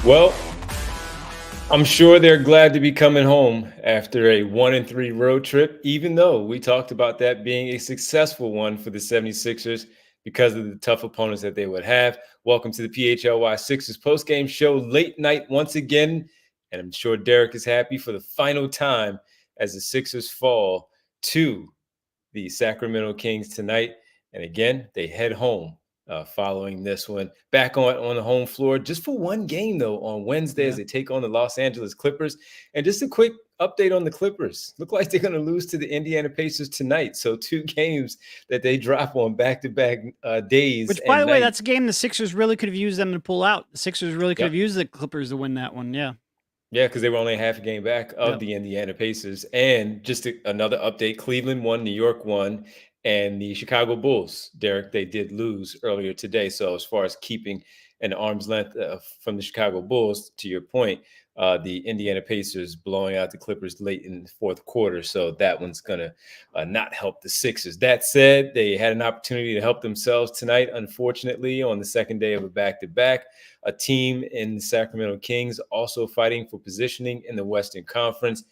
Well, I'm sure they're glad to be coming home after a 1-3 road trip, even though we talked about that being a successful one for the 76ers because of the tough opponents that they would have. Welcome to the PHLY Sixers postgame show, late night once again. And I'm sure Derek is happy for the final time as the Sixers fall to the Sacramento Kings tonight. And again, they head home following this one. Back on the home floor just for one game, though, on Wednesday as they take on the Los Angeles Clippers. And just a quick update on the Clippers. Look like they're going to lose to the Indiana Pacers tonight. So 2 games that they drop on back-to-back days. Which, by and the way, nights. that's a game the Sixers really could have used them to pull out. The Sixers really could Yep. have used the Clippers to win that one. Yeah. Yeah, because they were only half a game back of Yep. the Indiana Pacers. And just another update, Cleveland won, New York won, and the Chicago Bulls, Derek, they did lose earlier today. So as far as keeping an arm's length from the Chicago Bulls, to your point, the Indiana Pacers blowing out the Clippers late in the fourth quarter. So that one's going to not help the Sixers. That said, they had an opportunity to help themselves tonight, unfortunately, on the second day of a back-to-back. A team in the Sacramento Kings also fighting for positioning in the Western Conference.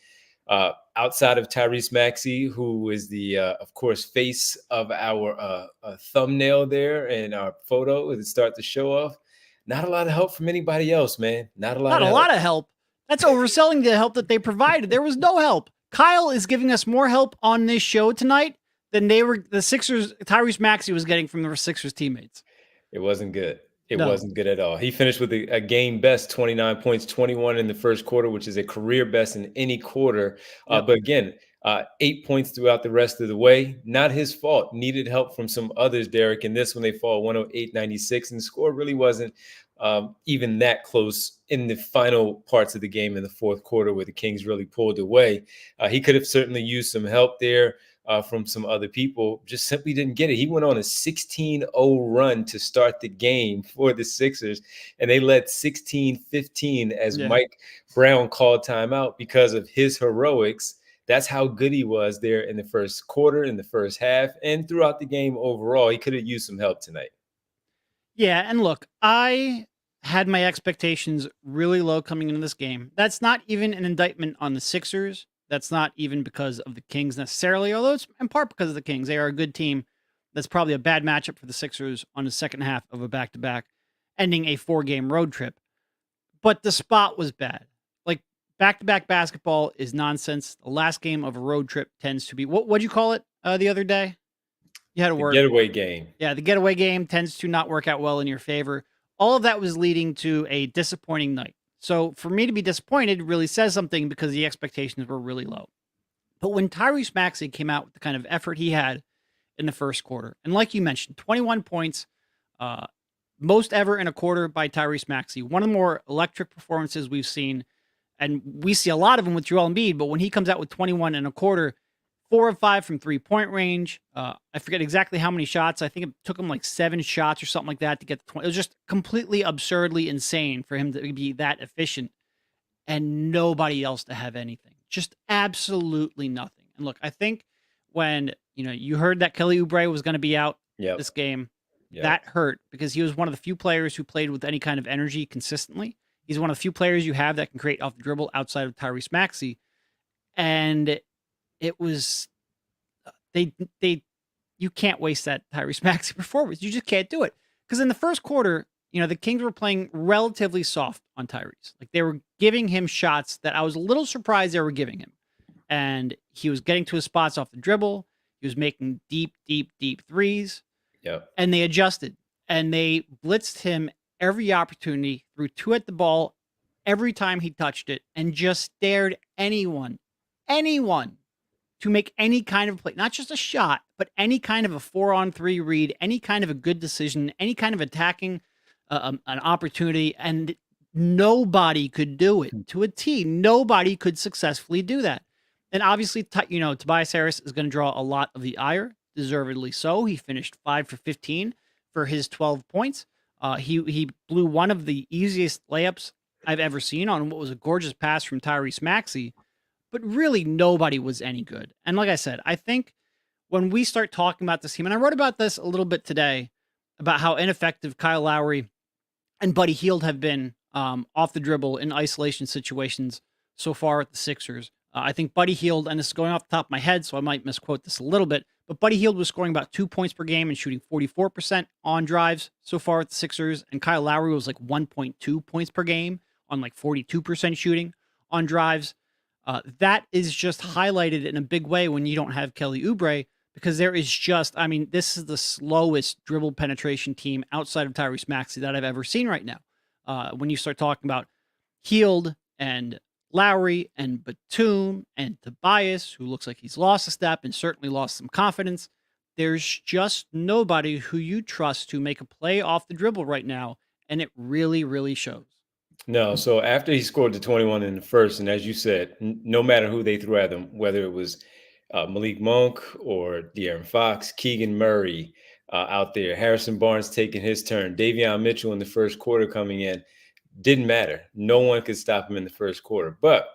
Outside of Tyrese Maxey, who is the, of course, face of our thumbnail there and our photo to start the show off, not a lot of help from anybody else, man. Not a lot of help. That's overselling the help that they provided. There was no help. Kyle is giving us more help on this show tonight than the Sixers, Tyrese Maxey was getting from the Sixers teammates. It wasn't good. It wasn't good at all. He finished with a game best 29 points, 21 in the first quarter, which is a career best in any quarter. But again, 8 points throughout the rest of the way. Not his fault. Needed help from some others, Derek. In this one, they fall 108-96, and the score really wasn't even that close in the final parts of the game in the fourth quarter where the Kings really pulled away. He could have certainly used some help there. From some other people, just simply didn't get it. He went on a 16-0 run to start the game for the Sixers, and they led 16-15 as Mike Brown called timeout because of his heroics. That's how good he was there in the first quarter, in the first half, and throughout the game overall. He could have used some help tonight. Yeah, and look, I had my expectations really low coming into this game. That's not even an indictment on the Sixers. That's not even because of the Kings necessarily, although it's in part because of the Kings. They are a good team. That's probably a bad matchup for the Sixers on the second half of a back-to-back, ending a 4-game road trip. But the spot was bad. Like, back-to-back basketball is nonsense. The last game of a road trip tends to be, what'd you call it the other day? You had a word. Getaway game. Yeah, the getaway game tends to not work out well in your favor. All of that was leading to a disappointing night. So for me to be disappointed really says something because the expectations were really low. But when Tyrese Maxey came out with the kind of effort he had in the first quarter, and like you mentioned, 21 points, most ever in a quarter by Tyrese Maxey, one of the more electric performances we've seen, and we see a lot of them with Joel Embiid, but when he comes out with 21 in a quarter, 4 of 5 from 3-point range. I forget exactly how many shots. I think it took him like 7 shots or something like that to get the 20. It was just completely absurdly insane for him to be that efficient and nobody else to have anything. Just absolutely nothing. And look, I think when you heard that Kelly Oubre was going to be out this game, that hurt because he was one of the few players who played with any kind of energy consistently. He's one of the few players you have that can create off the dribble outside of Tyrese Maxey. And it was you can't waste that Tyrese Maxey performance. You just can't do it. Because in the first quarter, the Kings were playing relatively soft on Tyrese. Like they were giving him shots that I was a little surprised they were giving him. And he was getting to his spots off the dribble. He was making deep, deep, deep threes. Yep. And they adjusted. And they blitzed him every opportunity, threw 2 at the ball every time he touched it, and just dared anyone to make any kind of play, not just a shot, but any kind of a 4-on-3 read, any kind of a good decision, any kind of attacking an opportunity, and nobody could do it to a T. Nobody could successfully do that. And obviously, Tobias Harris is going to draw a lot of the ire, deservedly so. He finished 5 for 15 for his 12 points. He blew one of the easiest layups I've ever seen on what was a gorgeous pass from Tyrese Maxey. But really, nobody was any good. And like I said, I think when we start talking about this team, and I wrote about this a little bit today, about how ineffective Kyle Lowry and Buddy Hield have been off the dribble in isolation situations so far at the Sixers. I think Buddy Hield, and this is going off the top of my head, so I might misquote this a little bit, but Buddy Hield was scoring about 2 points per game and shooting 44% on drives so far at the Sixers. And Kyle Lowry was like 1.2 points per game on like 42% shooting on drives. That is just highlighted in a big way when you don't have Kelly Oubre, because there is just, I mean, this is the slowest dribble penetration team outside of Tyrese Maxey that I've ever seen right now. When you start talking about Hield and Lowry and Batum and Tobias, who looks like he's lost a step and certainly lost some confidence, there's just nobody who you trust to make a play off the dribble right now. And it really, really shows. No, so after he scored the 21 in the first, and as you said, no matter who they threw at him, whether it was Malik Monk or De'Aaron Fox, Keegan Murray out there, Harrison Barnes taking his turn, Davion Mitchell in the first quarter coming in, didn't matter. No one could stop him in the first quarter. But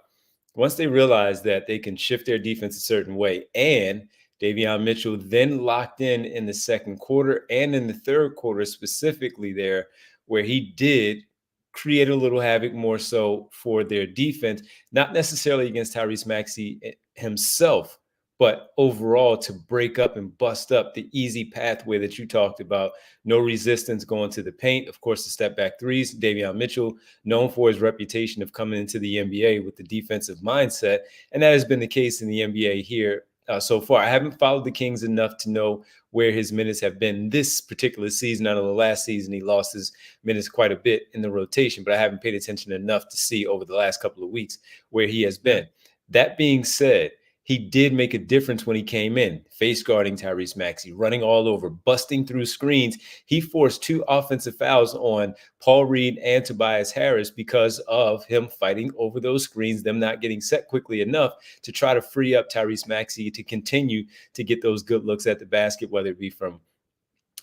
once they realized that they can shift their defense a certain way, and Davion Mitchell then locked in the second quarter and in the third quarter specifically there, where he did create a little havoc more so for their defense, not necessarily against Tyrese Maxey himself, but overall to break up and bust up the easy pathway that you talked about. No resistance going to the paint. Of course, the step back threes. Davion Mitchell, known for his reputation of coming into the NBA with the defensive mindset. And that has been the case in the NBA here so far. I haven't followed the Kings enough to know where his minutes have been this particular season. I know the last season he lost his minutes quite a bit in the rotation, but I haven't paid attention enough to see over the last couple of weeks where he has been. That being said, he did make a difference when he came in, face guarding Tyrese Maxey, running all over, busting through screens. He forced 2 offensive fouls on Paul Reed and Tobias Harris because of him fighting over those screens, them not getting set quickly enough to try to free up Tyrese Maxey to continue to get those good looks at the basket, whether it be from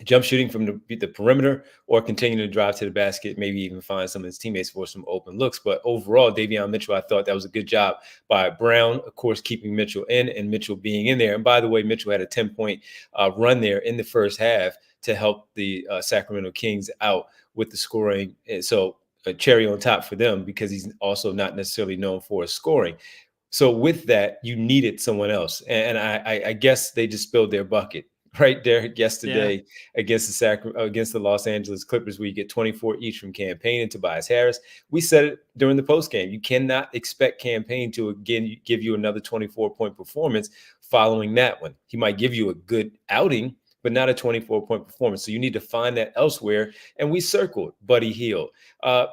jump shooting from the perimeter or continuing to drive to the basket, maybe even find some of his teammates for some open looks. But overall, Davion Mitchell, I thought that was a good job by Brown, of course, keeping Mitchell in and Mitchell being in there. And by the way, Mitchell had a 10-point run there in the first half to help the Sacramento Kings out with the scoring. And so a cherry on top for them because he's also not necessarily known for his scoring. So with that, you needed someone else. And I guess they just spilled their bucket right there yesterday against the Los Angeles Clippers, where you get 24 each from Campaign and Tobias Harris. We said it during the postgame. You cannot expect Campaign to again give you another 24-point performance following that one. He might give you a good outing, but not a 24-point performance. So you need to find that elsewhere. And we circled Buddy Hield.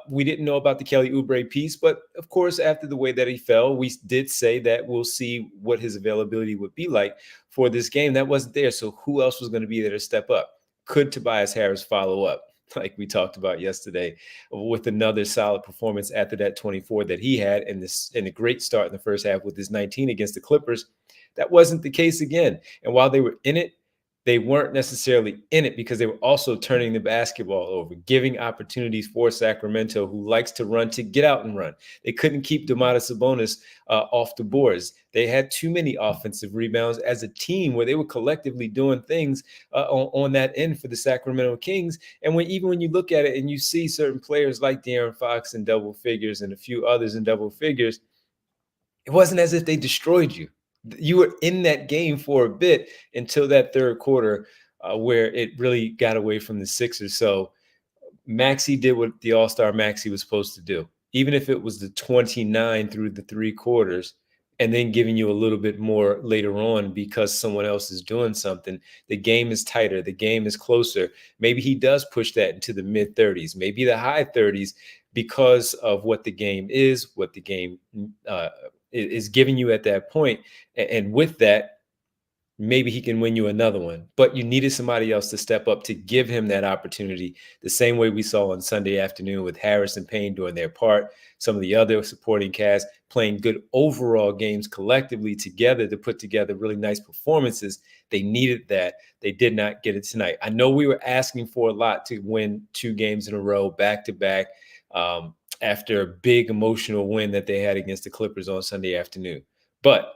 We didn't know about the Kelly Oubre piece, but of course, after the way that he fell, we did say that we'll see what his availability would be like for this game. That wasn't there. So who else was going to be there to step up? Could Tobias Harris follow up, like we talked about yesterday, with another solid performance after that 24 that he had and a great start in the first half with his 19 against the Clippers? That wasn't the case again. And while they were in it, they weren't necessarily in it because they were also turning the basketball over, giving opportunities for Sacramento, who likes to run, to get out and run. They couldn't keep Domantas Sabonis off the boards. They had too many offensive rebounds as a team where they were collectively doing things on that end for the Sacramento Kings. And even when you look at it and you see certain players like De'Aaron Fox in double figures and a few others in double figures, it wasn't as if they destroyed you. You were in that game for a bit until that third quarter where it really got away from the Sixers. So Maxey did what the All-Star Maxey was supposed to do, even if it was the 29 through the 3 quarters and then giving you a little bit more later on because someone else is doing something. The game is tighter. The game is closer. Maybe he does push that into the mid-30s, maybe the high 30s because of what the game is, what the game is giving you at that point. And with that, maybe he can win you another one. But you needed somebody else to step up to give him that opportunity, the same way we saw on Sunday afternoon with Harris and Payne doing their part, some of the other supporting cast playing good overall games collectively together to put together really nice performances. They needed that. They did not get it tonight. I know we were asking for a lot to win 2 games in a row, back-to-back, after a big emotional win that they had against the Clippers on Sunday afternoon. But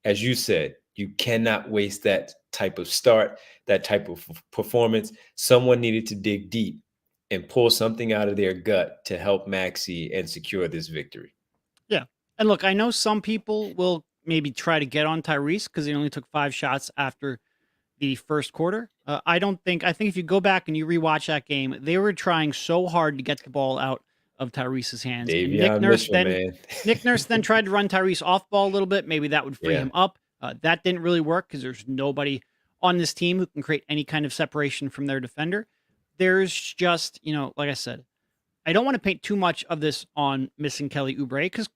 as you said, you cannot waste that type of start, that type of performance. Someone needed to dig deep. and pull something out of their gut to help Maxey and secure this victory. Yeah. And look, I know some people will maybe try to get on Tyrese because he only took 5 shots after the first quarter. I think if you go back and you rewatch that game, they were trying so hard to get the ball out of Tyrese's hands. And Davion Mitchell, man. Nick Nurse then tried to run Tyrese off ball a little bit. Maybe that would free him up. That didn't really work because there's nobody on this team who can create any kind of separation from their defender. There's just, like I said, I don't want to paint too much of this on missing Kelly Oubre because,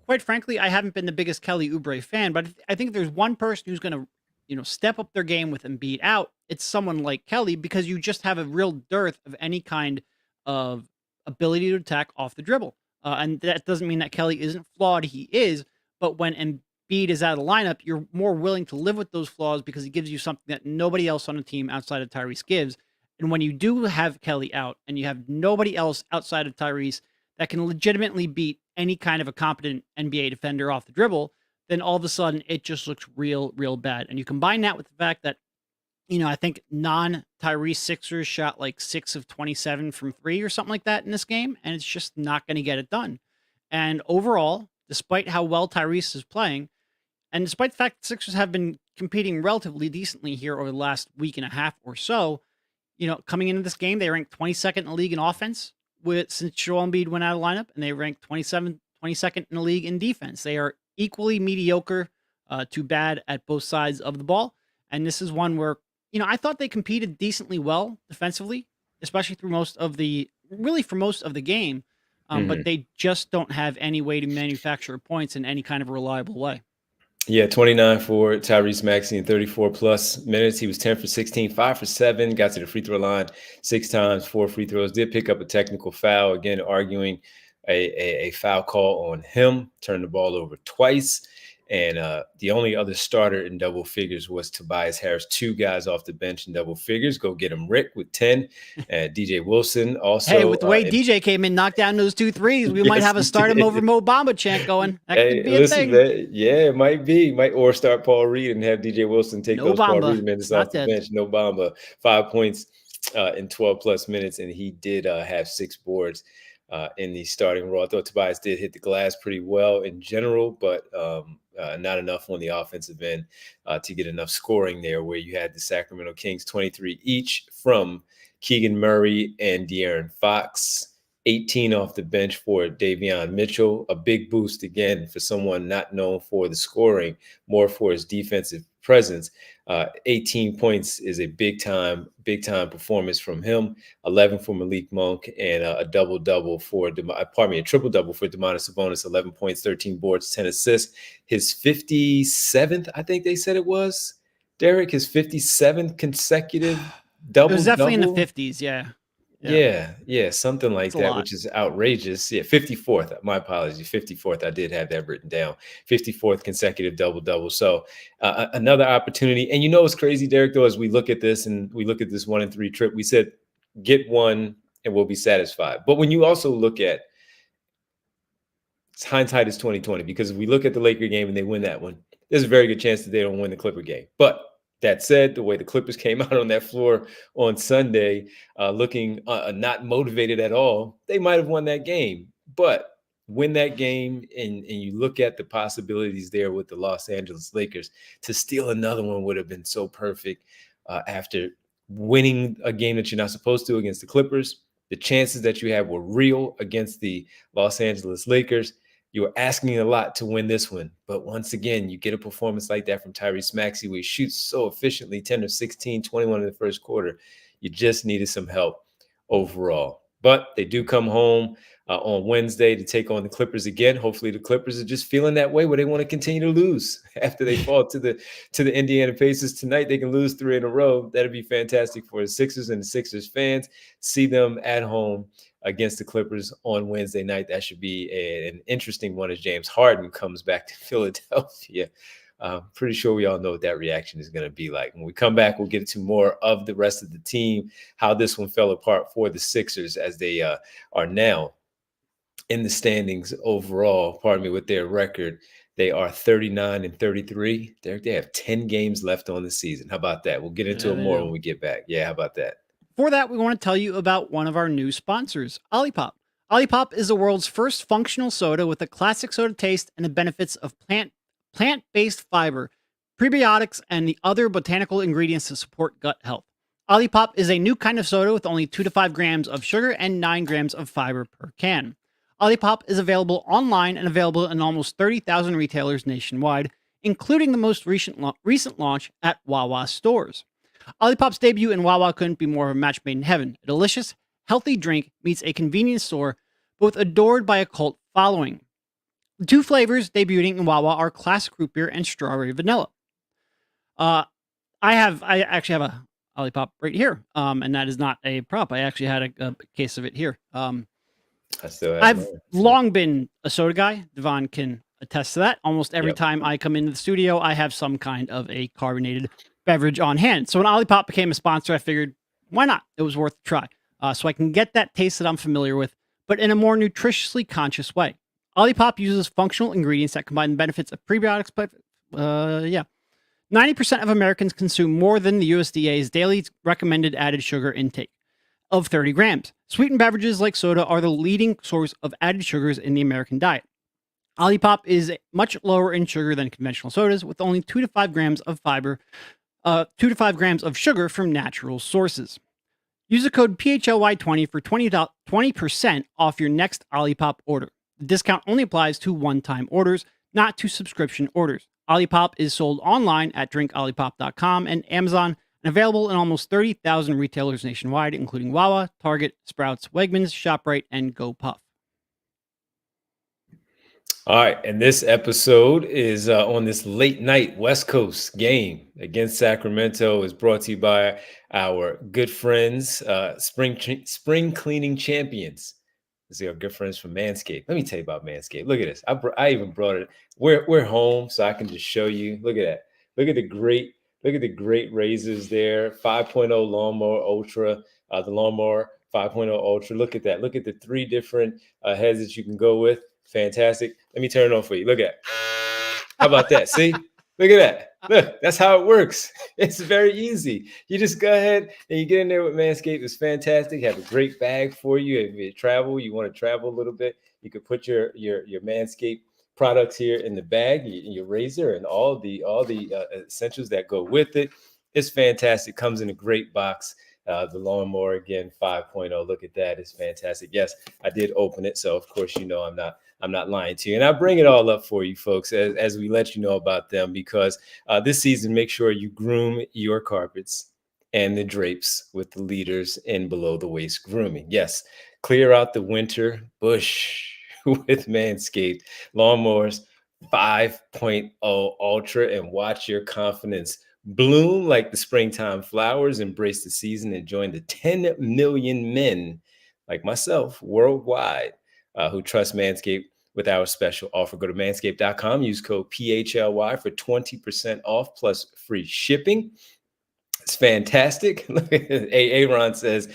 quite frankly, I haven't been the biggest Kelly Oubre fan, but I think if there's one person who's going to step up their game with Embiid out, it's someone like Kelly, because you just have a real dearth of any kind of ability to attack off the dribble. And that doesn't mean that Kelly isn't flawed. He is. But when Embiid is out of the lineup, you're more willing to live with those flaws because he gives you something that nobody else on the team outside of Tyrese gives. And when you do have Kelly out and you have nobody else outside of Tyrese that can legitimately beat any kind of a competent NBA defender off the dribble, then all of a sudden it just looks real, real bad. And you combine that with the fact that, I think non-Tyrese Sixers shot like 6 of 27 from 3 or something like that in this game, and it's just not going to get it done. And overall, despite how well Tyrese is playing, and despite the fact that Sixers have been competing relatively decently here over the last week and a half or so, coming into this game, they ranked 22nd in the league in offense since Joel Embiid went out of the lineup, and they ranked 22nd in the league in defense. They are equally mediocre to bad at both sides of the ball. And this is one where, I thought they competed decently well defensively, especially for most of the game. But they just don't have any way to manufacture points in any kind of reliable way. Yeah, 29 for Tyrese Maxey in 34 plus minutes. He was 10 for 16, 5 for 7, got to the free throw line 6 times, 4 free throws, did pick up a technical foul, again, arguing a foul call on him, turned the ball over twice. And the only other starter in double figures was Tobias Harris. 2 guys off the bench in double figures. Go get him, Rick, with 10. DJ Wilson also. Hey, with the way DJ came in, knocked down those 2 threes, we might have a start him over Mo Bamba chant going. That could be a thing. It might be. Or start Paul Reed and have DJ Wilson take those Bamba. Paul Reed minutes off the bench. No Bamba. 5 points in 12 plus minutes, and he did have 6 boards in the starting role. I thought Tobias did hit the glass pretty well in general, but not enough on the offensive end to get enough scoring there, where you had the Sacramento Kings 23 each from Keegan Murray and De'Aaron Fox, 18 off the bench for Davion Mitchell. A big boost again for someone not known for the scoring, more for his defensive presence. 18 points is a big time performance from him. 11 for Malik Monk, and a triple-double for Domantas Sabonis. 11 points, 13 boards, 10 assists. His 57th, I think they said it was, Derek, his 57th consecutive double-double. It was definitely in the 50s, yeah. Yeah, something like that, which is outrageous. Yeah, 54th. My apologies. 54th. I did have that written down. 54th consecutive double-double. So another opportunity. And what's crazy, Derek, though, as we look at this and we look at this 1-3 trip, we said get one and we'll be satisfied. But when you also look at hindsight is 2020, because if we look at the Laker game and they win that one, there's a very good chance that they don't win the Clipper game. But that said, the way the Clippers came out on that floor on Sunday, looking not motivated at all, they might have won that game. But win that game, and you look at the possibilities there with the Los Angeles Lakers, to steal another one would have been so perfect after winning a game that you're not supposed to against the Clippers. The chances that you have were real against the Los Angeles Lakers. You were asking a lot to win this one. But once again, you get a performance like that from Tyrese Maxey, where he shoots so efficiently, 10 of 16, 21 in the first quarter. You just needed some help overall. But they do come home on Wednesday to take on the Clippers again. Hopefully the Clippers are just feeling that way, where they want to continue to lose after they fall to the Indiana Pacers tonight. They can lose 3 in a row. That'd be fantastic for the Sixers and the Sixers fans. See them at home against the Clippers on Wednesday night. That should be an interesting one as James Harden comes back to Philadelphia. Pretty sure we all know what that reaction is going to be like. When we come back, we'll get into more of the rest of the team, how this one fell apart for the Sixers as they are now in the standings overall, with their record. They are 39-33. They have 10 games left on the season. How about that? We'll get into it more when we get back. Yeah, how about that? For that, we want to tell you about one of our new sponsors, Olli Pop. Olli Pop is the world's first functional soda with a classic soda taste and the benefits of plant-based fiber, prebiotics, and the other botanical ingredients to support gut health. Olli Pop is a new kind of soda with only 2 to 5 grams of sugar and 9 grams of fiber per can. Olli Pop is available online and available in almost 30,000 retailers nationwide, including the most recent launch at Wawa stores. Olli Pop's debut in Wawa couldn't be more of a match made in heaven. A delicious, healthy drink meets a convenience store, both adored by a cult following. The two flavors debuting in Wawa are classic root beer and strawberry vanilla. I actually have a Olli Pop right here, and that is not a prop. I actually had a case of it here. I've long been a soda guy. Devon can attest to that. Almost every time I come into the studio, I have some kind of a carbonated beverage on hand. So when Olli Pop became a sponsor, I figured, why not? It was worth a try. So I can get that taste that I'm familiar with, but in a more nutritiously conscious way. Olli Pop uses functional ingredients that combine the benefits of prebiotics, but 90% of Americans consume more than the USDA's daily recommended added sugar intake of 30 grams. Sweetened beverages like soda are the leading source of added sugars in the American diet. Olli Pop is much lower in sugar than conventional sodas, with only 2 to 5 grams of fiber, 2 to 5 grams of sugar from natural sources. Use the code PHLY20 for 20% off your next Olli Pop order. The discount only applies to one-time orders, not to subscription orders. Olli Pop is sold online at drinkollipop.com and Amazon, and available in almost 30,000 retailers nationwide, including Wawa, Target, Sprouts, Wegmans, ShopRite, and GoPuff. All right, and this episode is on this late night West Coast game against Sacramento. Is brought to you by our good friends, spring cleaning champions. This is our good friends from Manscaped. Let me tell you about Manscaped. Look at this. I even brought it. We're home, so I can just show you. Look at that. Look at the great razors there. 5.0 Lawnmower Ultra, the Lawnmower 5.0 Ultra. Look at that. Look at the 3 different heads that you can go with. Fantastic. Let me turn it on for you. Look at it. How about that? See? Look at that. Look, that's how it works. It's very easy. You just go ahead and you get in there with Manscaped. It's fantastic. Have a great bag for you. If you want to travel a little bit, you could put your Manscaped products here in the bag, your razor, and all the essentials that go with it. It's fantastic. Comes in a great box. The lawnmower, again, 5.0. Look at that. It's fantastic. Yes, I did open it. So, of course, you know I'm not lying to you. And I bring it all up for you folks as we let you know about them, because this season, make sure you groom your carpets and the drapes with the leaders in below the waist grooming. Yes, clear out the winter bush with Manscaped Lawnmowers 5.0 Ultra and watch your confidence bloom like the springtime flowers. Embrace the season and join the 10 million men like myself worldwide who trust Manscaped with our special offer. Go to manscaped.com, use code PHLY for 20% off plus free shipping. It's fantastic. Aaron says,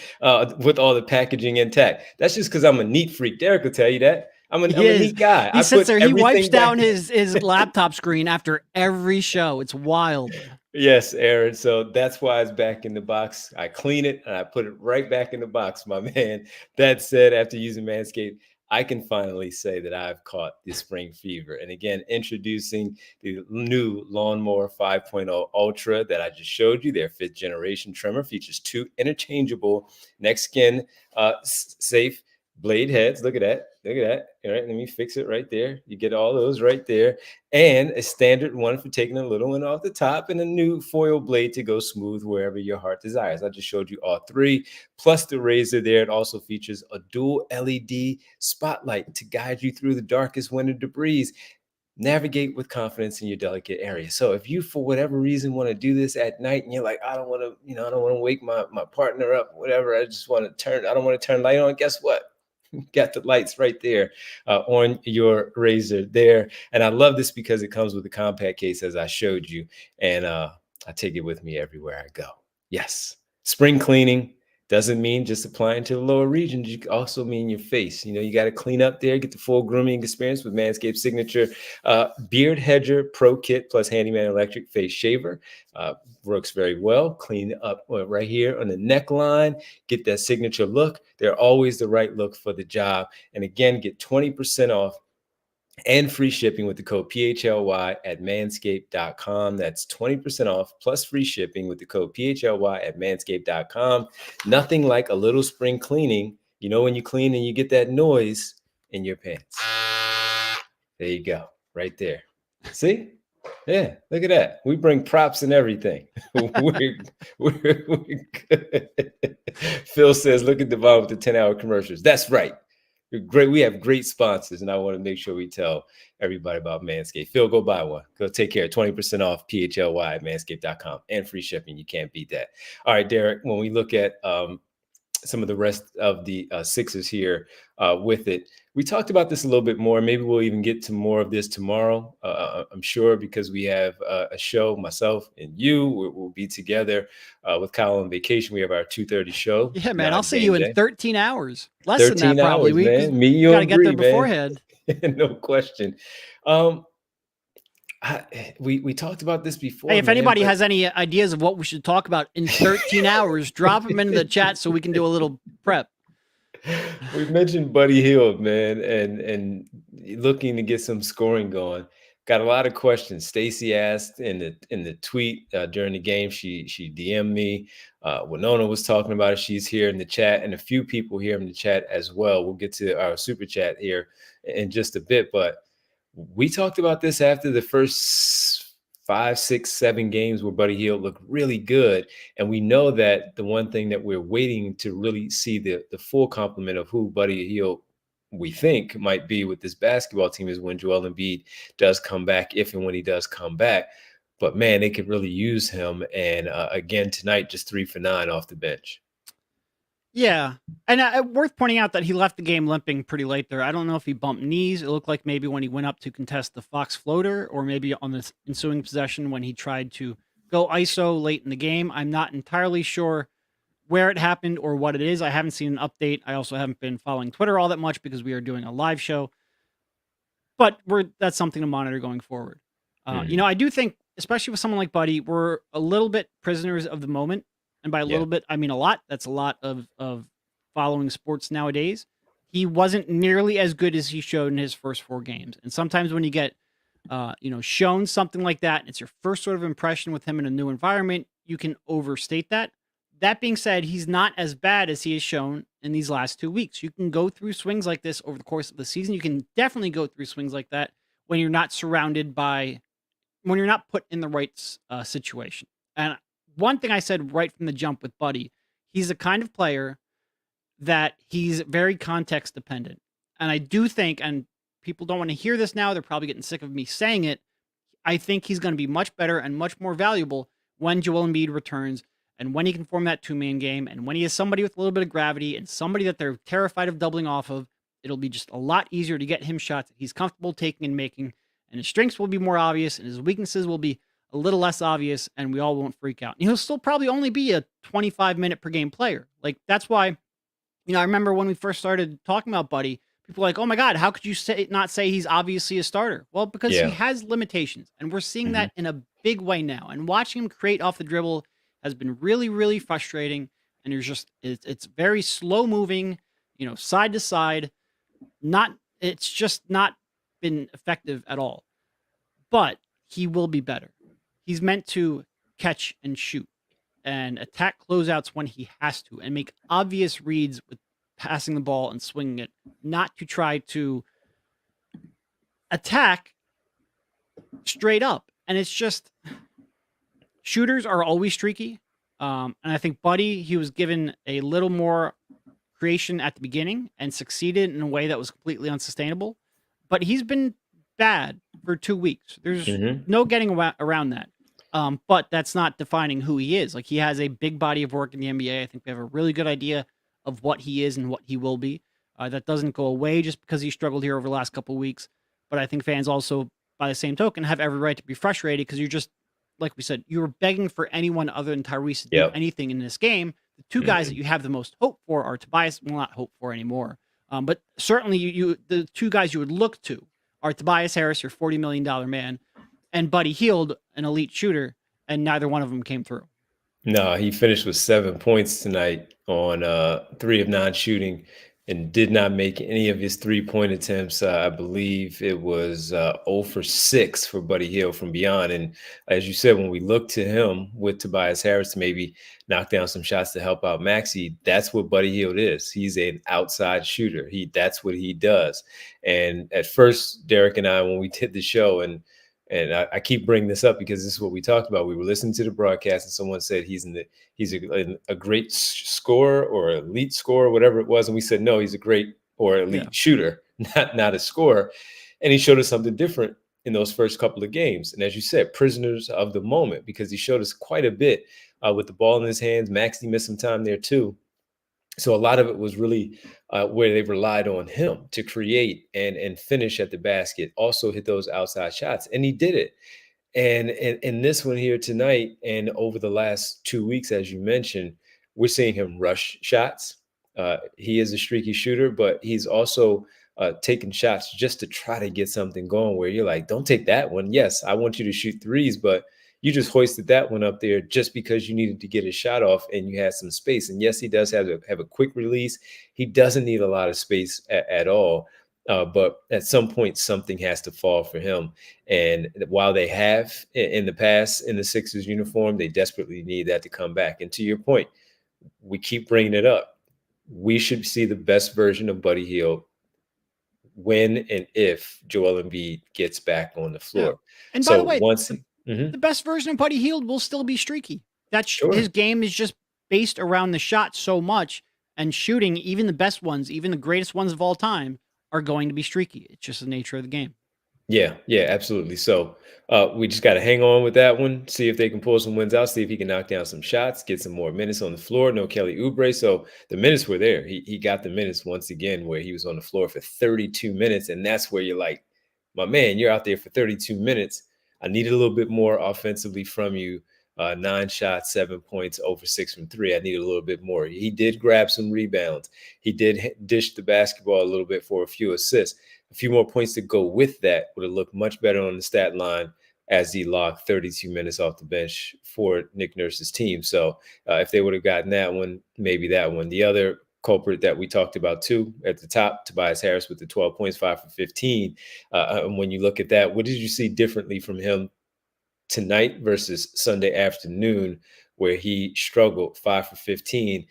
with all the packaging intact. That's just because I'm a neat freak. Derek will tell you that. I'm a neat guy. He sits there. He wipes down his laptop screen after every show. It's wild. Yes, Aaron. So that's why it's back in the box. I clean it and I put it right back in the box, my man. That said, after using Manscaped, I can finally say that I've caught the spring fever. And again, introducing the new Lawnmower 5.0 Ultra that I just showed you. Their 5th generation trimmer features 2 interchangeable next skin safe blade heads. Look at that. Look at that. All right, let me fix it right there. You get all those right there. And a standard one for taking a little one off the top, and a new foil blade to go smooth wherever your heart desires. I just showed you all 3, plus the razor there. It also features a dual LED spotlight to guide you through the darkest winter debris. Navigate with confidence in your delicate area. So if you, for whatever reason, want to do this at night and you're like, I don't want to wake my partner up, whatever. I don't want to turn light on. Guess what? Got the lights right there on your razor there. And I love this because it comes with a compact case, as I showed you. And I take it with me everywhere I go. Yes. Spring cleaning. Doesn't mean just applying to the lower regions. You also mean your face. You got to clean up there, get the full grooming experience with Manscaped Signature Beard Hedger Pro Kit plus Handyman Electric Face Shaver. Works very well. Clean up right here on the neckline. Get that signature look. They're always the right look for the job. And again, get 20% off and free shipping with the code PHLY at manscaped.com. That's 20% off plus free shipping with the code PHLY at manscaped.com. Nothing like a little spring cleaning. When you clean and you get that noise in your pants. There you go. Right there. See? Yeah, look at that. We bring props and everything. we're good. Phil says, look at Devon with the 10-hour commercials. That's right. Great. We have great sponsors, and I want to make sure we tell everybody about Manscaped. Phil, go buy one. Go take care. 20% off PHLY at manscaped.com and free shipping. You can't beat that. All right, Derek, when we look at some of the rest of the Sixers here with it, we talked about this a little bit more. Maybe we'll even get to more of this tomorrow, I'm sure, because we have a show, myself and you. We'll be together with Kyle on vacation. We have our 2:30 show. Yeah, man, I'll see you in 13 hours. Less than that, probably. Hours, man. Me, you got to get there man. beforehand. No question. We talked about this before. Hey, if anybody has any ideas of what we should talk about in 13 hours, drop them into the chat so we can do a little prep. We mentioned Buddy Hield, man, and looking to get some scoring going. Got a lot of questions. Stacy asked in the tweet during the game. She DM'd me. Winona was talking about it. She's here in the chat, and a few people here in the chat as well. We'll get to our super chat here in just a bit, but we talked about this after the first 5, 6, 7 games where Buddy Hield looked really good. And we know that the one thing that we're waiting to really see the full complement of who Buddy Hield we think might be with this basketball team is when Joel Embiid does come back, if and when he does come back. But man, they could really use him. And again, tonight, just 3 for 9 off the bench. Yeah. And worth pointing out that he left the game limping pretty late there. I don't know if he bumped knees. It looked like maybe when he went up to contest the Fox floater, or maybe on the ensuing possession when he tried to go ISO late in the game. I'm not entirely sure where it happened or what it is. I haven't seen an update. I also haven't been following Twitter all that much because we are doing a live show. But that's something to monitor going forward. I do think, especially with someone like Buddy, we're a little bit prisoners of the moment. And by a little bit, I mean a lot. That's a lot of following sports nowadays. He wasn't nearly as good as he showed in his first 4 games. And sometimes when you get, shown something like that, and it's your first sort of impression with him in a new environment, you can overstate that. That being said, he's not as bad as he has shown in these last 2 weeks. You can go through swings like this over the course of the season. You can definitely go through swings like that when you're not when you're not put in the right situation. And one thing I said right from the jump with Buddy, he's the kind of player that he's very context dependent. And I do think, and people don't want to hear this now, they're probably getting sick of me saying it, I think he's going to be much better and much more valuable when Joel Embiid returns and when he can form that 2-man game and when he has somebody with a little bit of gravity and somebody that they're terrified of doubling off of. It'll be just a lot easier to get him shots that he's comfortable taking and making, and his strengths will be more obvious and his weaknesses will be a little less obvious, and we all won't freak out. And he'll still probably only be a 25-minute per game player. Like, that's why, I remember when we first started talking about Buddy, people were like, oh my God, how could you not say he's obviously a starter? Well, because he has limitations, and we're seeing that in a big way now. And watching him create off the dribble has been really, really frustrating. And it's very slow moving, side to side. It's just not been effective at all. But he will be better. He's meant to catch and shoot and attack closeouts when he has to and make obvious reads with passing the ball and swinging it, not to try to attack straight up. And it's just, shooters are always streaky. And I think Buddy, he was given a little more creation at the beginning and succeeded in a way that was completely unsustainable. But he's been bad for 2 weeks. There's no getting around that. But that's not defining who he is. Like, he has a big body of work in the NBA. I think we have a really good idea of what he is and what he will be. That doesn't go away just because he struggled here over the last couple of weeks. But I think fans also, by the same token, have every right to be frustrated because you're just, like we said, you were begging for anyone other than Tyrese to do anything in this game. The two guys that you have the most hope for are Tobias, well, not hope for anymore, but certainly the two guys you would look to are Tobias Harris, your $40 million man, and Buddy Hield, an elite shooter, and neither one of them came through. No, he finished with 7 points tonight on 3 of 9 shooting and did not make any of his 3-point attempts. I believe it was 0 for 6 for Buddy Hield from beyond. And as you said, when we look to him with Tobias Harris to maybe knock down some shots to help out Maxey, that's what Buddy Hield is. He's an outside shooter. That's what he does. And at first, Derek and I, when we did the show, and I keep bringing this up because this is what we talked about. We were listening to the broadcast, and someone said he's a great scorer or elite scorer, whatever it was, and we said no, he's a great or elite shooter, not a scorer. And he showed us something different in those first couple of games. And as you said, prisoners of the moment, because he showed us quite a bit with the ball in his hands. Maxey missed some time there too. So a lot of it was really where they relied on him to create and finish at the basket, also hit those outside shots. And he did it. And in this one here tonight and over the last 2 weeks, as you mentioned, we're seeing him rush shots. He is a streaky shooter, but he's also taking shots just to try to get something going where you're like, don't take that one. Yes, I want you to shoot threes, but you just hoisted that one up there just because you needed to get a shot off and you had some space. And yes, he does have a quick release. He doesn't need a lot of space at all. But at some point, something has to fall for him. And while they have in the past in the Sixers uniform, they desperately need that to come back. And to your point, we keep bringing it up. We should see the best version of Buddy Hield when and if Joel Embiid gets back on the floor. Yeah. And by the way, the best version of Buddy Hield will still be streaky. His game is just based around the shot so much, and shooting, even the best ones, even the greatest ones of all time, are going to be streaky. It's just the nature of the game. Yeah, absolutely. So we just got to hang on with that one, see if they can pull some wins out, see if he can knock down some shots, get some more minutes on the floor. No Kelly Oubre. So the minutes were there. He got the minutes once again where he was on the floor for 32 minutes. And that's where you're like, my man, you're out there for 32 minutes. I needed a little bit more offensively from you. 9 shots, 7 points, over 6 from 3. I needed a little bit more. He did grab some rebounds. He did dish the basketball a little bit for a few assists. A few more points to go with that would have looked much better on the stat line as he logged 32 minutes off the bench for Nick Nurse's team. So if they would have gotten that one, maybe that one. The other culprit that we talked about too at the top, Tobias Harris with the 12 points, 5 for 15. And when you look at that, what did you see differently from him tonight versus Sunday afternoon, where he struggled 5 for 15?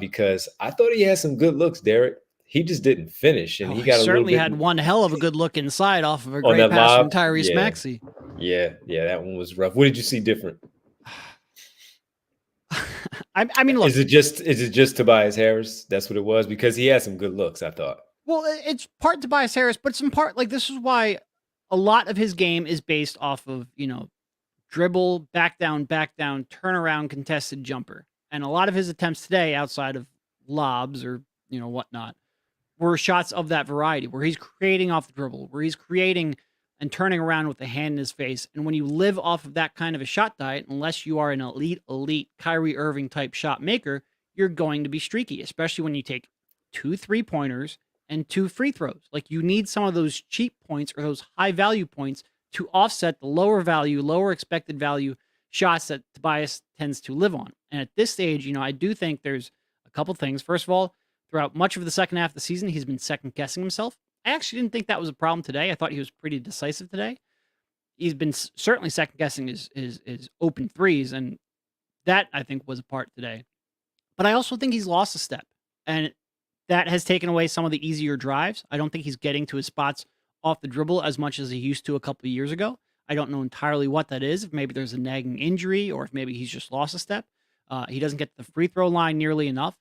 Because I thought he had some good looks, Derek. He just didn't finish, and he got certainly had one hell of a good look inside off of a great pass from Tyrese Maxey. Yeah, that one was rough. What did you see different? I mean, look, is it just Tobias Harris? That's what it was, because he had some good looks, I thought. Well, it's part Tobias Harris, but some part, like, this is why a lot of his game is based off of, dribble, back down, turnaround, contested jumper. And a lot of his attempts today, outside of lobs or, whatnot, were shots of that variety, where he's creating off the dribble, where he's creating and turning around with the hand in his face. And when you live off of that kind of a shot diet, unless you are an elite Kyrie Irving type shot maker, you're going to be streaky, especially when you take 2 3-pointers and 2 free throws. Like, you need some of those cheap points or those high value points to offset the lower value, lower expected value shots that Tobias tends to live on. And at this stage, I do think there's a couple things. First of all, throughout much of the second half of the season, he's been second guessing himself. I actually didn't think that was a problem today. I thought he was pretty decisive today. He's been certainly second guessing his open threes, and that, I think, was a part today. But I also think he's lost a step, and that has taken away some of the easier drives. I don't think he's getting to his spots off the dribble as much as he used to a couple of years ago. I don't know entirely what that is, if maybe there's a nagging injury or if maybe he's just lost a step. He doesn't get to the free throw line nearly enough.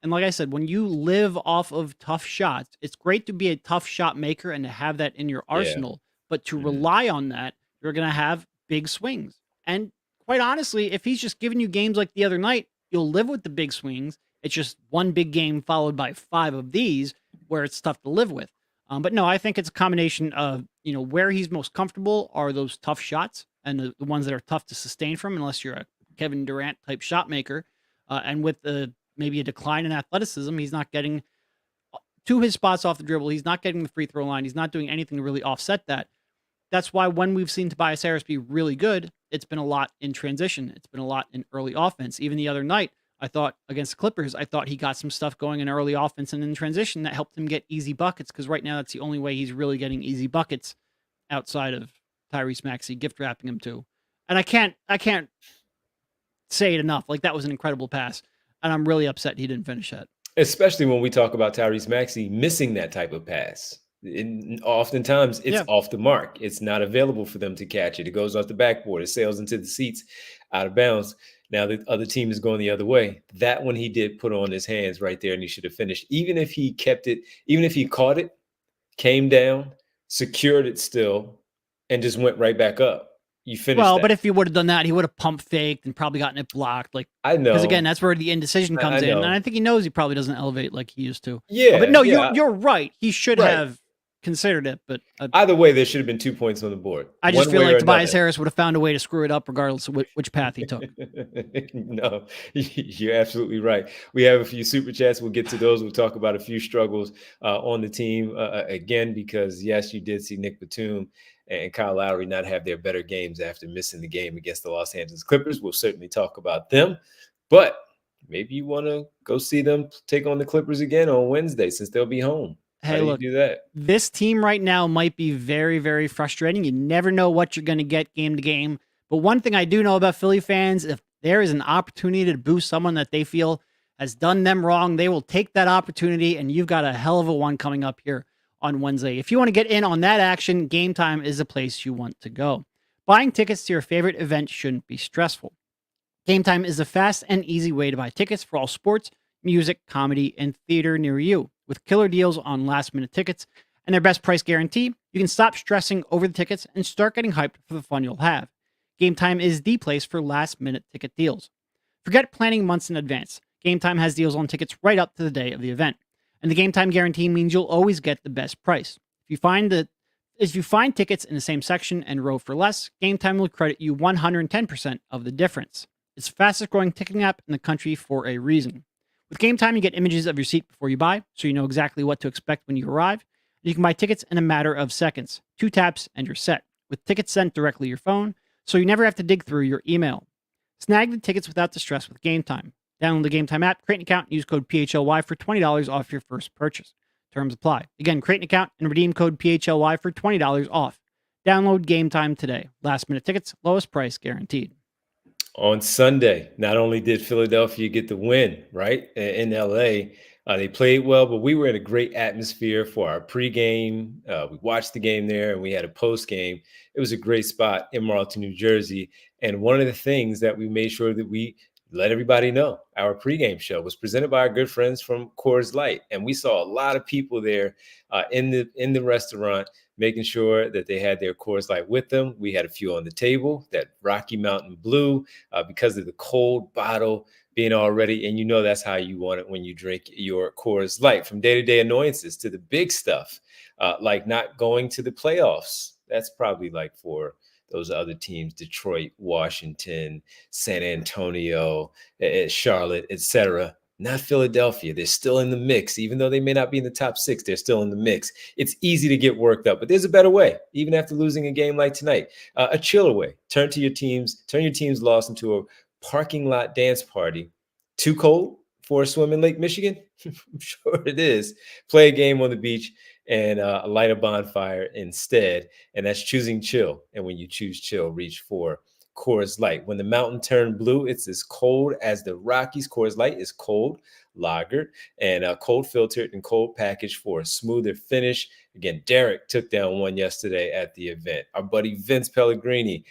And like I said, when you live off of tough shots, it's great to be a tough shot maker and to have that in your arsenal. But to rely on that, you're going to have big swings. And quite honestly, if he's just giving you games like the other night, you'll live with the big swings. It's just one big game followed by 5 of these where it's tough to live with. But no, I think it's a combination of, where he's most comfortable are those tough shots and the ones that are tough to sustain from, unless you're a Kevin Durant type shot maker. And with the maybe a decline in athleticism. He's not getting to his spots off the dribble. He's not getting the free throw line. He's not doing anything to really offset that. That's why when we've seen Tobias Harris be really good, it's been a lot in transition. It's been a lot in early offense. Even the other night, I thought against the Clippers, I thought he got some stuff going in early offense and in transition that helped him get easy buckets, because right now that's the only way he's really getting easy buckets outside of Tyrese Maxey gift wrapping him too. And I can't say it enough. Like, that was an incredible pass, and I'm really upset he didn't finish that. Especially when we talk about Tyrese Maxey missing that type of pass. Oftentimes it's off the mark. It's not available for them to catch it. It goes off the backboard. It sails into the seats, out of bounds. Now the other team is going the other way. That one he did put on his hands right there, and he should have finished. Even if he kept it, even if he caught it, came down, secured it still, and just went right back up. You finished. Well, but if he would have done that, he would have pump faked and probably gotten it blocked. Like, I know, because again, that's where the indecision comes in, and I think he knows he probably doesn't elevate like he used to. Yeah, but no, you're right. He should have considered it, but either way, there should have been 2 points on the board. I just feel like Tobias Harris would have found a way to screw it up, regardless of which path he took. No, you're absolutely right. We have a few super chats. We'll get to those. We'll talk about a few struggles on the team again, because yes, you did see Nick Batum and Kyle Lowry not have their better games after missing the game against the Los Angeles Clippers. We'll certainly talk about them, but maybe you want to go see them take on the Clippers again on Wednesday, since they'll be home. Hey, look, do that? This team right now might be very, very frustrating. You never know what you're going to get game to game. But one thing I do know about Philly fans, if there is an opportunity to boost someone that they feel has done them wrong, they will take that opportunity, and you've got a hell of a one coming up here on Wednesday. If you want to get in on that action, Game Time is the place you want to go. Buying tickets to your favorite event shouldn't be stressful. Game Time is a fast and easy way to buy tickets for all sports, music, comedy, and theater near you. With killer deals on last-minute tickets and their best price guarantee, you can stop stressing over the tickets and start getting hyped for the fun you'll have. Game Time is the place for last-minute ticket deals. Forget planning months in advance. Game Time has deals on tickets right up to the day of the event. And the Game Time guarantee means you'll always get the best price. If you find tickets in the same section and row for less, Game Time will credit you 110% of the difference. It's the fastest growing ticketing app in the country for a reason. With Game Time, you get images of your seat before you buy, so you know exactly what to expect when you arrive. You can buy tickets in a matter of seconds. 2 taps and you're set, with tickets sent directly to your phone, so you never have to dig through your email. Snag the tickets without the stress with Game Time. Download the Game Time app, create an account, and use code PHLY for $20 off your first purchase. Terms apply. Again, create an account and redeem code PHLY for $20 off. Download Game Time today. Last minute tickets, lowest price guaranteed. On Sunday, not only did Philadelphia get the win, right, in LA, they played well, but we were in a great atmosphere for our pregame. We watched the game there, and we had a postgame. It was a great spot in Marlton, New Jersey. And one of the things that we made sure that we let everybody know, our pregame show was presented by our good friends from Coors Light. And we saw a lot of people there in the restaurant, making sure that they had their Coors Light with them. We had a few on the table, that Rocky Mountain Blue, because of the cold bottle being all ready. And you know that's how you want it when you drink your Coors Light. From day-to-day annoyances to the big stuff, like not going to the playoffs. That's probably like for those other teams, Detroit, Washington, San Antonio, Charlotte, etc. Not Philadelphia. They're still in the mix. Even though they may not be in the top 6, they're still in the mix. It's easy to get worked up, but there's a better way. Even after losing a game like tonight, a chiller way. Turn your team's loss into a parking lot dance party. Too cold for a swim in Lake Michigan? I'm sure it is. Play a game on the beach and light a bonfire instead. And that's choosing chill. And when you choose chill, reach for Coors Light. When the mountain turned blue, it's as cold as the Rockies. Coors Light is cold, lagered, and cold filtered and cold packaged for a smoother finish. Again, Derek took down one yesterday at the event. Our buddy Vince Pellegrini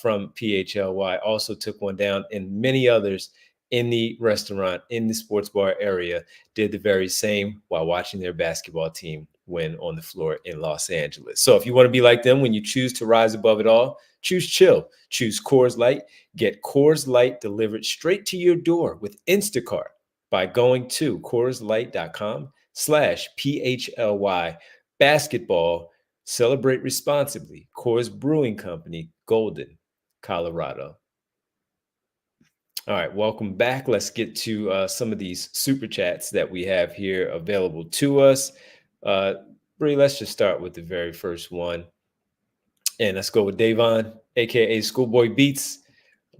from PHLY also took one down, and many others in the restaurant, in the sports bar area, did the very same while watching their basketball team win on the floor in Los Angeles. So if you want to be like them when you choose to rise above it all, choose chill. Choose Coors Light. Get Coors Light delivered straight to your door with Instacart by going to CoorsLight.com/PHLY. Basketball, celebrate responsibly. Coors Brewing Company, Golden, Colorado. All right, welcome back. Let's get to some of these super chats that we have here available to us. Uh, Bree, let's just start with the very first one. And let's go with Devon, aka Schoolboy Beats,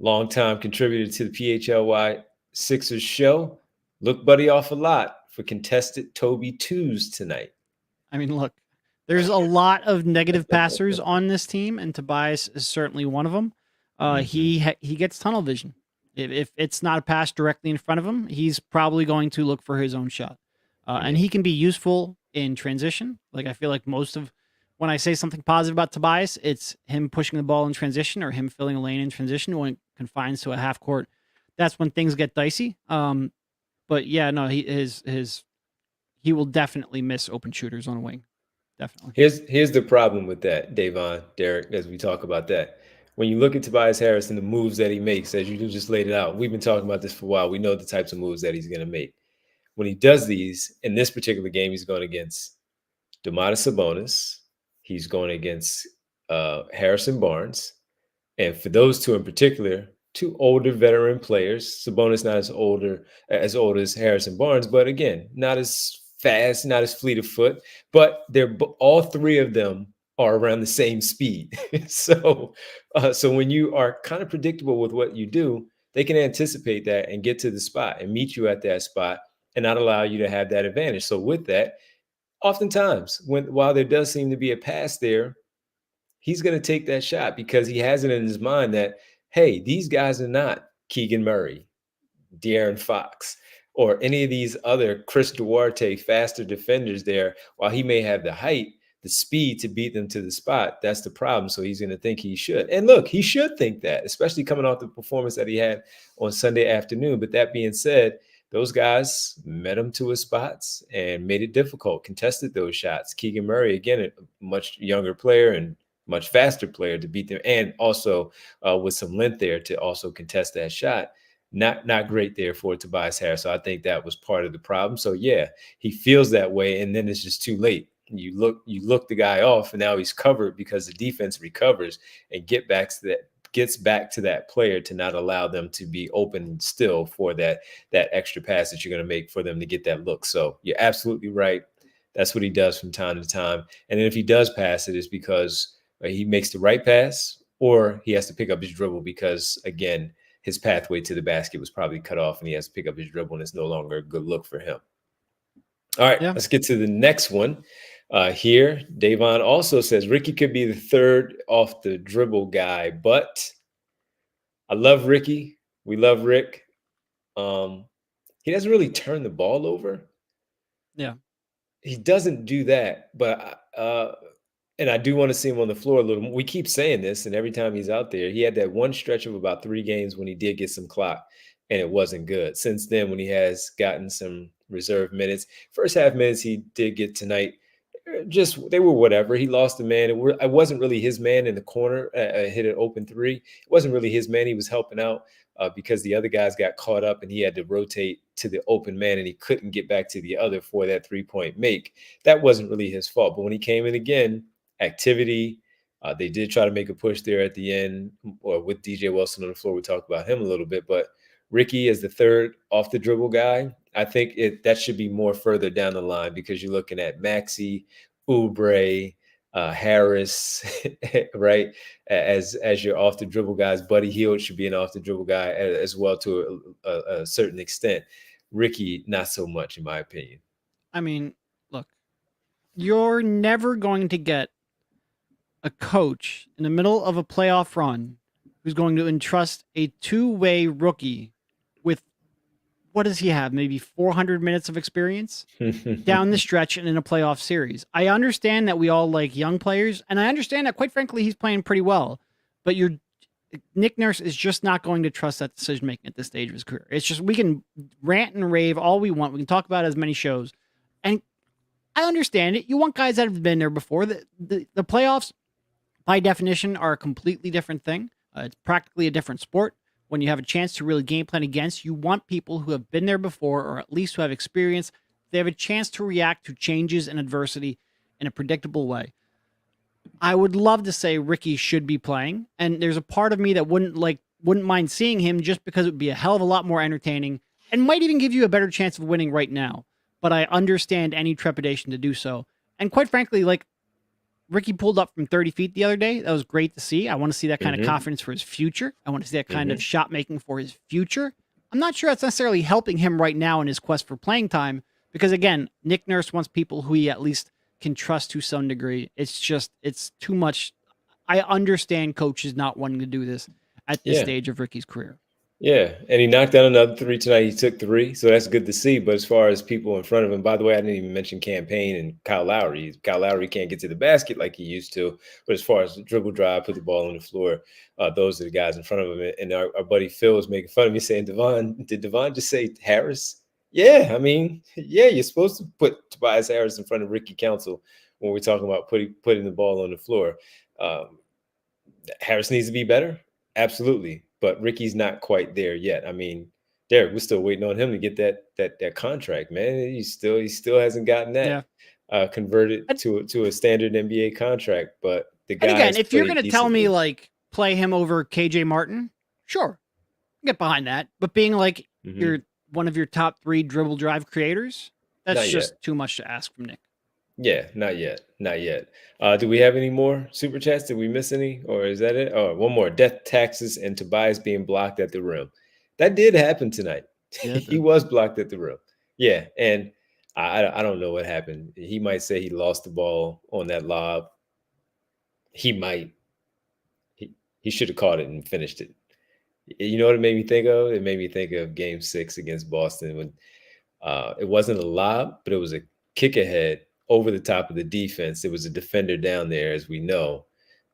longtime contributor to the PHLY Sixers show. Look buddy off a lot for contested Toby twos tonight. I mean, look, there's a lot of negative passers on this team, and Tobias is certainly one of them. He gets tunnel vision. If it's not a pass directly in front of him, he's probably going to look for his own shot. And he can be useful in transition. Like, I feel like most of when I say something positive about Tobias, it's him pushing the ball in transition or him filling a lane in transition. When it confines to a half court, that's when things get dicey. But yeah, no, he will definitely miss open shooters on a wing. Definitely. Here's the problem with that, Devon, Derek, as we talk about that. When you look at Tobias Harris and the moves that he makes, as you just laid it out, we've been talking about this for a while. We know the types of moves that he's going to make. When he does these, in this particular game, he's going against Domantas Sabonis. He's going against Harrison Barnes. And for those two in particular, two older veteran players. Sabonis not as old as Harrison Barnes, but again, not as fast, not as fleet of foot. But they're all three of them are around the same speed. So when you are kind of predictable with what you do, they can anticipate that and get to the spot and meet you at that spot and not allow you to have that advantage. So with that, oftentimes, while there does seem to be a pass there, he's going to take that shot because he has it in his mind that, hey, these guys are not Keegan Murray, De'Aaron Fox, or any of these other Chris Duarte faster defenders there. While he may have the height, the speed to beat them to the spot, that's the problem. So he's going to think he should. And look, he should think that, especially coming off the performance that he had on Sunday afternoon. But that being said, those guys met him to his spots and made it difficult, contested those shots. Keegan Murray, again, a much younger player and much faster player to beat them, and also with some length there to also contest that shot. Not great there for Tobias Harris. So I think that was part of the problem. So yeah, he feels that way, and then it's just too late. You look the guy off, and now he's covered because the defense recovers and gets back to that player to not allow them to be open still for that extra pass that you're going to make for them to get that look. So you're absolutely right. That's what he does from time to time. And then if he does pass it, it's because he makes the right pass, or he has to pick up his dribble because, again, his pathway to the basket was probably cut off and he has to pick up his dribble, and it's no longer a good look for him. All right, Let's get to the next one. Here, Devon also says Ricky could be the third off the dribble guy, but I love Ricky. We love Rick. He doesn't really turn the ball over. Yeah. He doesn't do that, but and I do want to see him on the floor a little more. We keep saying this, and every time he's out there, he had that one stretch of about 3 games when he did get some clock, and it wasn't good. Since then, when he has gotten some reserve minutes, first half minutes he did get tonight, they were whatever. He lost a man. It wasn't really his man in the corner. Hit an open 3. It wasn't really his man. He was helping out because the other guys got caught up and he had to rotate to the open man and he couldn't get back to the other for that 3-point make. That wasn't really his fault. But when he came in again, activity, they did try to make a push there at the end, or with DJ Wilson on the floor. We talked about him a little bit, but Ricky is the third off the dribble guy. I think that should be more further down the line because you're looking at Maxey, Oubre, Harris, right? As your off the dribble guys. Buddy Hield should be an off the dribble guy as well to a certain extent. Ricky, not so much, in my opinion. I mean, look, you're never going to get a coach in the middle of a playoff run who's going to entrust a two-way rookie with, what does he have? Maybe 400 minutes of experience down the stretch and in a playoff series. I understand that we all like young players, and I understand that, quite frankly, he's playing pretty well. But Nick Nurse is just not going to trust that decision making at this stage of his career. It's just, we can rant and rave all we want. We can talk about it as many shows, and I understand it. You want guys that have been there before. The playoffs, by definition, are a completely different thing. It's practically a different sport. When you have a chance to really game plan against, you want people who have been there before, or at least who have experience. They have a chance to react to changes and adversity in a predictable way. I would love to say Ricky should be playing, and there's a part of me that wouldn't like wouldn't mind seeing him just because it would be a hell of a lot more entertaining and might even give you a better chance of winning right now. But I understand any trepidation to do so. And quite frankly, like Ricky pulled up from 30 feet the other day. That was great to see. I want to see that kind of confidence for his future. I want to see that kind of shot making for his future. I'm not sure that's necessarily helping him right now in his quest for playing time because, again, Nick Nurse wants people who he at least can trust to some degree. It's too much. I understand coaches not wanting to do this at this stage of Ricky's career. Yeah, and he knocked down another 3 tonight. He took 3, so that's good to see. But as far as people in front of him, by the way, I didn't even mention Campaign and Kyle Lowry. Kyle Lowry can't get to the basket like he used to. But as far as the dribble drive, put the ball on the floor, those are the guys in front of him. And our buddy Phil was making fun of me saying, did Devon just say Harris? Yeah, I mean, yeah, you're supposed to put Tobias Harris in front of Ricky Council when we're talking about putting the ball on the floor. Harris needs to be better. Absolutely. But Ricky's not quite there yet. I mean, Derek, we're still waiting on him to get that contract, man. He still hasn't gotten that converted to a standard NBA contract. But the guy, again, if you're going to tell me like play him over KJ Martin, sure, get behind that. But being like you're one of your top 3 dribble drive creators, that's just too much to ask from Nick. Yeah, not yet. Do we have any more super chats? Did we miss any, or is that it? Oh, one more: death, taxes, and Tobias being blocked at the rim. That did happen tonight. Yeah, he was blocked at the rim. Yeah, and I don't know what happened. He might say he lost the ball on that lob. He might. He should have caught it and finished it. You know what it made me think of? It made me think of Game 6 against Boston when it wasn't a lob, but it was a kick ahead over the top of the defense. There was a defender down there, as we know,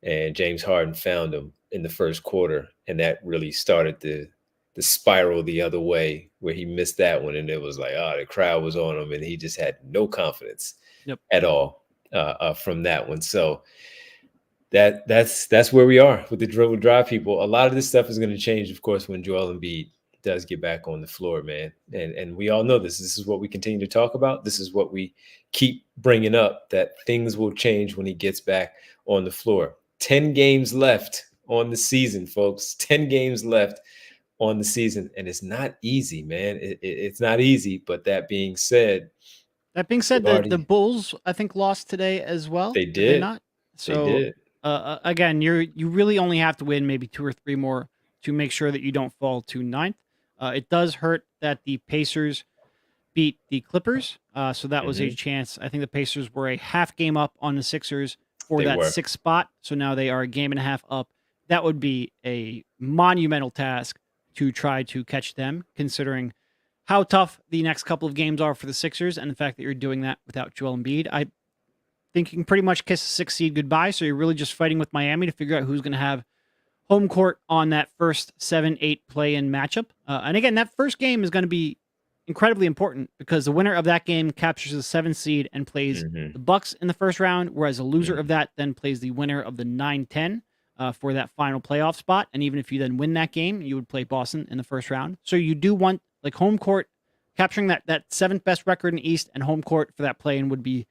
and James Harden found him in the first quarter, and that really started the spiral the other way where he missed that one, and it was like, the crowd was on him, and he just had no confidence at all from that one. So that's where we are with the dribble drive people. A lot of this stuff is going to change, of course, when Joel Embiid does get back on the floor, man. And we all know this. This is what we continue to talk about. This is what we keep bringing up, that things will change when he gets back on the floor. 10 games left on the season, folks. 10 games left on the season. And it's not easy, man. It's not easy. But that being said, the Bulls, I think, lost today as well. They did. Did they not? So, they did. Again, you really only have to win maybe 2 or 3 more to make sure that you don't fall to 9th. It does hurt that the Pacers beat the Clippers. So that was a chance. I think the Pacers were a half game up on the Sixers for that 6th spot. So now they are a game and a half up. That would be a monumental task to try to catch them, considering how tough the next couple of games are for the Sixers and the fact that you're doing that without Joel Embiid. I think you can pretty much kiss the 6th seed goodbye. So you're really just fighting with Miami to figure out who's going to have home court on that first 7-8 play-in matchup. And again, that first game is going to be incredibly important because the winner of that game captures the 7th seed and plays the Bucks in the first round, whereas the loser of that then plays the winner of the 9-10 for that final playoff spot. And even if you then win that game, you would play Boston in the first round. So you do want like home court, capturing that 7th best record in the East, and home court for that play-in would be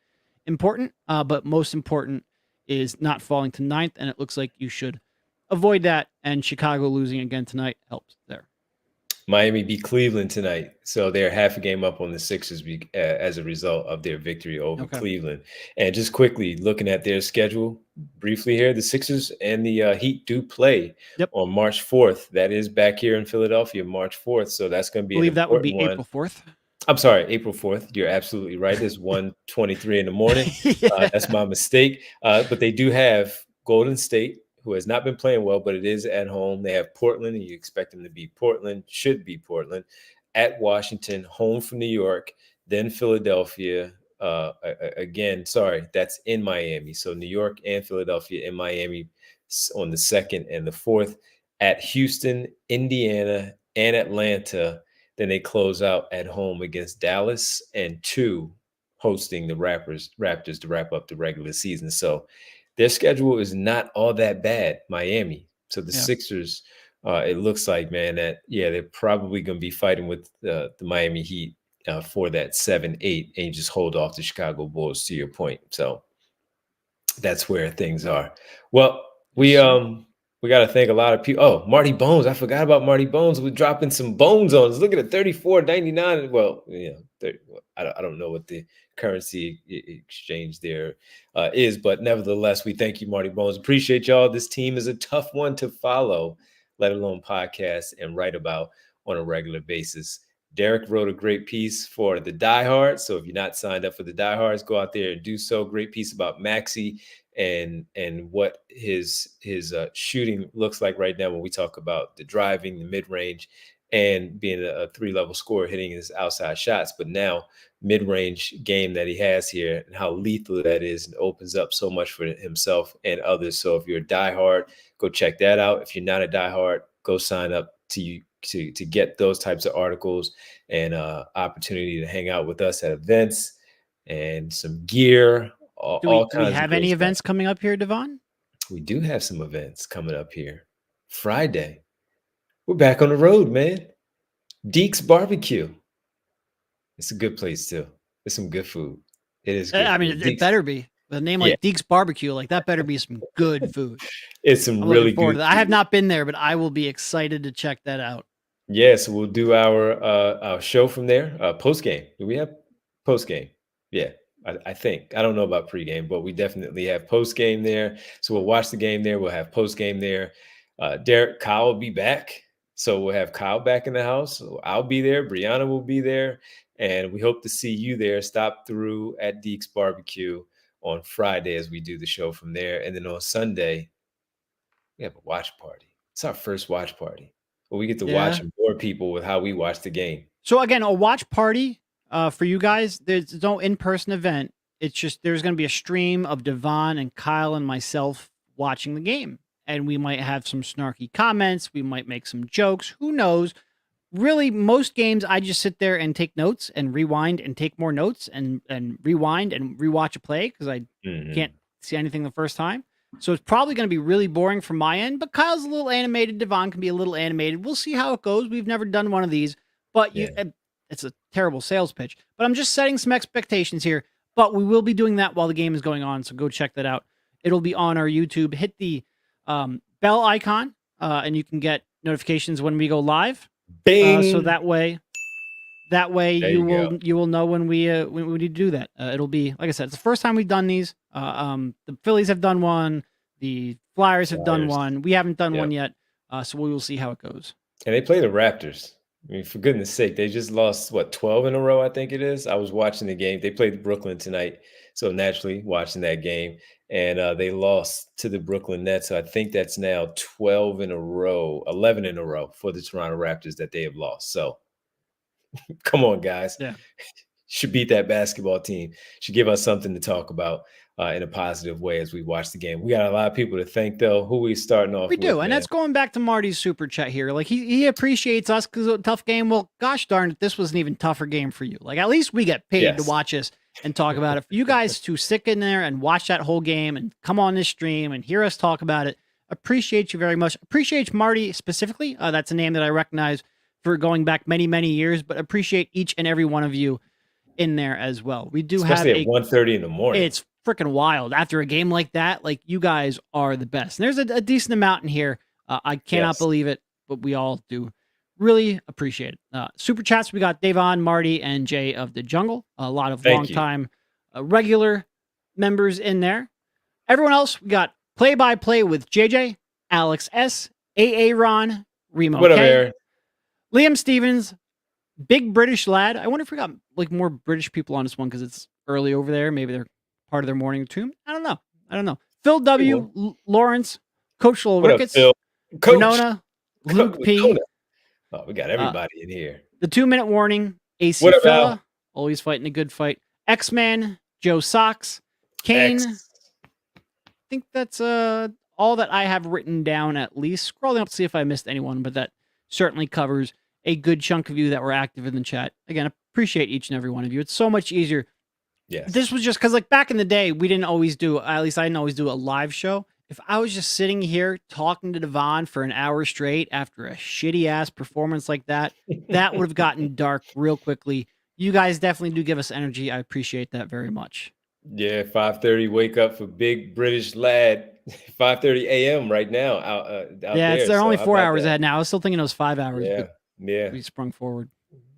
important. But most important is not falling to 9th, and it looks like you should avoid that, and Chicago losing again tonight helps there. Miami beat Cleveland tonight, so they're half a game up on the Sixers as a result of their victory over Cleveland. And just quickly looking at their schedule briefly here, the Sixers and the Heat do play on March 4th. That is back here in Philadelphia, March 4th. So that's going to be I believe that would be April 4th. I'm sorry, April 4th. You're absolutely right. It's 1:23 in the morning. That's my mistake. But they do have Golden State, who has not been playing well, but it is at home. They have Portland, and you expect them to beat Portland, should be Portland, at Washington, home from New York, then Philadelphia. That's in Miami. So New York and Philadelphia in Miami on the 2nd and the 4th, at Houston, Indiana, and Atlanta. Then they close out at home against Dallas, and 2 hosting the Raptors to wrap up the regular season. So their schedule is not all that bad, Miami. So the Sixers, it looks like, man, that, they're probably going to be fighting with the Miami Heat for that 7-8, and you just hold off the Chicago Bulls, to your point. So that's where things are. Well, we We got to thank a lot of people. Oh, Marty Bones. I forgot about Marty Bones. We're dropping some bones on us. Look at it, 34.99. Well, 30, I don't know what the currency exchange there is, but nevertheless, we thank you, Marty Bones. Appreciate y'all. This team is a tough one to follow, let alone podcast and write about on a regular basis. Derek wrote a great piece for the diehards. So if you're not signed up for the diehards, go out there and do so. Great piece about Maxey and what his shooting looks like right now when we talk about the driving, the mid-range, and being a 3-level scorer, hitting his outside shots. But now mid-range game that he has here and how lethal that is, and opens up so much for himself and others. So if you're a diehard, go check that out. If you're not a diehard, go sign up to get those types of articles and opportunity to hang out with us at events and some gear. Do we have any events coming up here, Devon? We do have some events coming up here. Friday, we're back on the road, man. Deke's Barbecue. It's a good place too. It's some good food. It is good. I mean, it better be. With a name like Deke's Barbecue, like that better be some good food. It's some really good. I have not been there, but I will be excited to check that out. Yeah, so we'll do our show from there. Post game. Do we have post game? Yeah. I think. I don't know about pregame, but we definitely have post game there. So we'll watch the game there. We'll have post game there. Kyle will be back. So we'll have Kyle back in the house. So I'll be there. Brianna will be there. And we hope to see you there. Stop through at Deke's Barbecue on Friday as we do the show from there. And then on Sunday, we have a watch party. It's our first watch party. Where we get to watch and bore people with how we watch the game. So again, a watch party. For you guys, there's no in-person event. It's just there's going to be a stream of Devon and Kyle and myself watching the game. And we might have some snarky comments. We might make some jokes. Who knows? Really, most games, I just sit there and take notes and rewind and take more notes and rewind and rewatch a play because I can't see anything the first time. So it's probably going to be really boring from my end. But Kyle's a little animated. Devon can be a little animated. We'll see how it goes. We've never done one of these. But it's a terrible sales pitch, but I'm just setting some expectations here, but we will be doing that while the game is going on. So go check that out. It'll be on our YouTube. Hit the bell icon and you can get notifications when we go live. Bing. So that way you will know when we need to do that. It'll be, like I said, it's the first time we've done these. The Phillies have done one. The Flyers have done one. We haven't done one yet. So we will see how it goes. And they play the Raptors. I mean, for goodness sake, they just lost, 12 in a row, I think it is. I was watching the game. They played Brooklyn tonight. So naturally watching that game. And they lost to the Brooklyn Nets. So I think that's now 12 in a row, 11 in a row for the Toronto Raptors that they have lost. So come on, guys. Yeah. Should beat that basketball team. Should give us something to talk about in a positive way as we watch the game. We got a lot of people to thank, though. Who we starting off with? We do, and that's going back to Marty's super chat here. Like, he appreciates us because it's a tough game. Well, gosh darn it, this was an even tougher game for you. Like, at least we get paid to watch us and talk about it. For you guys to stick in there and watch that whole game and come on this stream and hear us talk about it, appreciate you very much. Appreciate Marty specifically. That's a name that I recognize for going back many, many years, but appreciate each and every one of you in there as well. We do especially at 1:30 in the morning. It's freaking wild after a game like that. Like, you guys are the best. And there's a decent amount in here. I cannot believe it, but we all do really appreciate it. Super chats. We got Devon, Marty, and Jay of the Jungle. A lot of long-time regular members in there. Everyone else, we got play-by-play with JJ, Alex S, AA Ron, Remo what up, K, Aaron? Liam Stevens, Big British Lad. I wonder if we got like more British people on this one because it's early over there. Maybe they're part of their morning tune. I don't know. Phil W, Lawrence, Coach Lil Ricketts, Winona, Luke P. Oh, we got everybody in here. The 2-minute warning, AC Fella, always fighting a good fight. X-Man, Joe Sox, Kane. I think that's all that I have written down at least. Scrolling up to see if I missed anyone, but that certainly covers a good chunk of you that were active in the chat. Again, appreciate each and every one of you. It's so much easier. Yes. This was just because, like, back in the day, we didn't always do, at least I didn't always do a live show. If I was just sitting here talking to Devon for an hour straight after a shitty-ass performance like that, that would have gotten dark real quickly. You guys definitely do give us energy. I appreciate that very much. Yeah, 5:30, wake up for Big British Lad. 5:30 a.m. right now out Yeah, there. they're So only how 4 about hours that? ahead now. I was still thinking it was 5 hours, Yeah, but yeah. we sprung forward.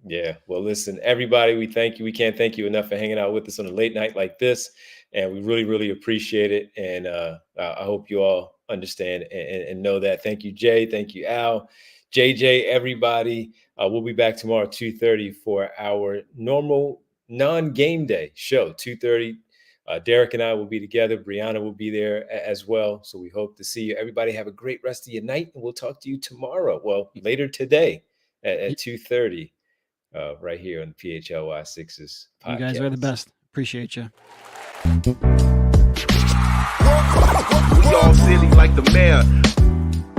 Yeah. Well, listen, everybody, we thank you. We can't thank you enough for hanging out with us on a late night like this. And we really, really appreciate it. And I hope you all understand and know that. Thank you, Jay. Thank you, Al, JJ, everybody. We'll be back tomorrow at 2:30 for our normal non-game day show. 2:30. Derek and I will be together. Brianna will be there as well. So we hope to see you. Everybody have a great rest of your night. And we'll talk to you tomorrow. Well, later today at 2:30. Right here on the PHLY Sixes podcast. You guys are the best. Appreciate you. We all silly like the mayor.